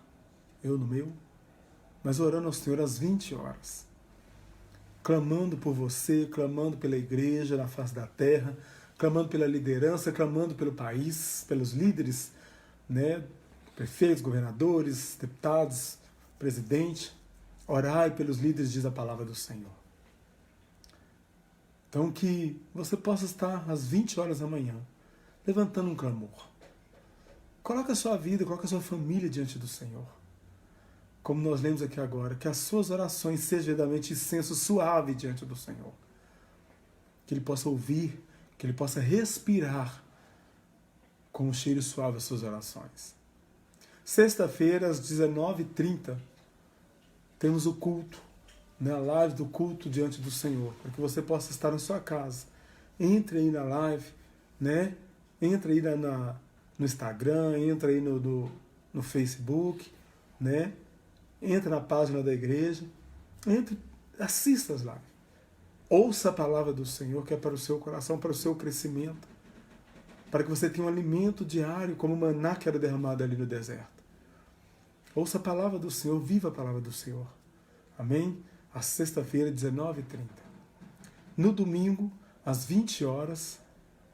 eu no meu, mas orando ao Senhor às 20 horas. Clamando por você, clamando pela igreja na face da terra, clamando pela liderança, clamando pelo país, pelos líderes, né, prefeitos, governadores, deputados, presidente. Orai pelos líderes, diz a palavra do Senhor. Então que você possa estar às 20 horas da manhã, levantando um clamor. Coloque a sua vida, coloque a sua família diante do Senhor. Como nós lemos aqui agora, que as suas orações sejam verdadeiramente incenso suave diante do Senhor. Que Ele possa ouvir, que Ele possa respirar com o cheiro suave as suas orações. Sexta-feira, às 19h30, temos o culto, né, a live do culto diante do Senhor, para que você possa estar na sua casa. Entre aí na live, né? Entre aí no Instagram, entre aí no Facebook, né? Entre na página da igreja, assista as lives. Ouça a palavra do Senhor, que é para o seu coração, para o seu crescimento, para que você tenha um alimento diário, como o maná que era derramado ali no deserto. Ouça a palavra do Senhor, viva a palavra do Senhor. Amém? A sexta-feira, 19h30. No domingo, às 20 horas,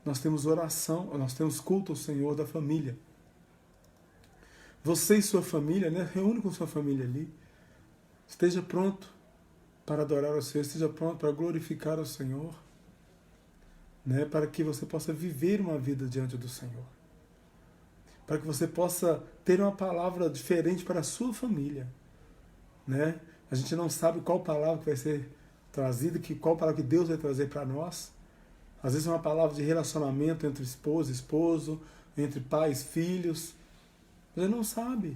nós temos oração, nós temos culto ao Senhor da família. Você e sua família, né? Reúne com sua família ali. Esteja pronto para adorar ao Senhor, esteja pronto para glorificar ao Senhor, né? Para que você possa viver uma vida diante do Senhor. Para que você possa ter uma palavra diferente para a sua família, né? A gente não sabe qual palavra que vai ser trazida, qual palavra que Deus vai trazer para nós. Às vezes é uma palavra de relacionamento entre esposa e esposo, entre pais e filhos. Você não sabe,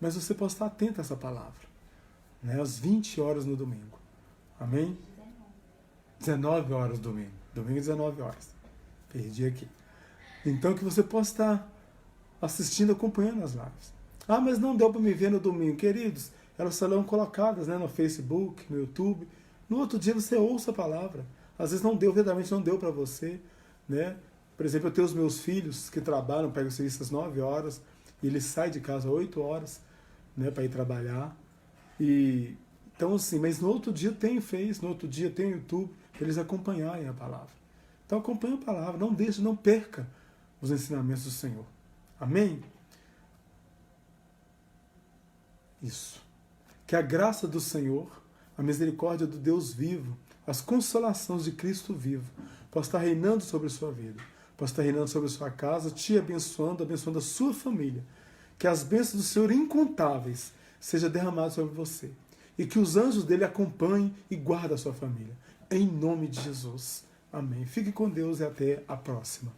mas você pode estar atento a essa palavra, né? Às 20 horas no domingo. Amém? 19 horas no domingo. Domingo 19 horas. Perdi aqui. Então que você possa estar assistindo, acompanhando as lives. Ah, mas não deu para me ver no domingo. Queridos, elas serão colocadas, né, no Facebook, no YouTube. No outro dia você ouça a palavra. Às vezes não deu, verdadeiramente não deu para você, né? Por exemplo, eu tenho os meus filhos que trabalham, pegam o serviço às 9 horas, e eles saem de casa às 8 horas, né, para ir trabalhar. E então assim, mas no outro dia tem Face, no outro dia tem YouTube, para eles acompanharem a palavra. Então acompanhe a palavra, não deixe, não perca os ensinamentos do Senhor. Amém? Isso. Que a graça do Senhor, a misericórdia do Deus vivo, as consolações de Cristo vivo, possa estar reinando sobre a sua vida, possa estar reinando sobre a sua casa, te abençoando, abençoando a sua família. Que as bênçãos do Senhor incontáveis sejam derramadas sobre você. E que os anjos dele acompanhem e guardem a sua família. Em nome de Jesus. Amém. Fique com Deus e até a próxima.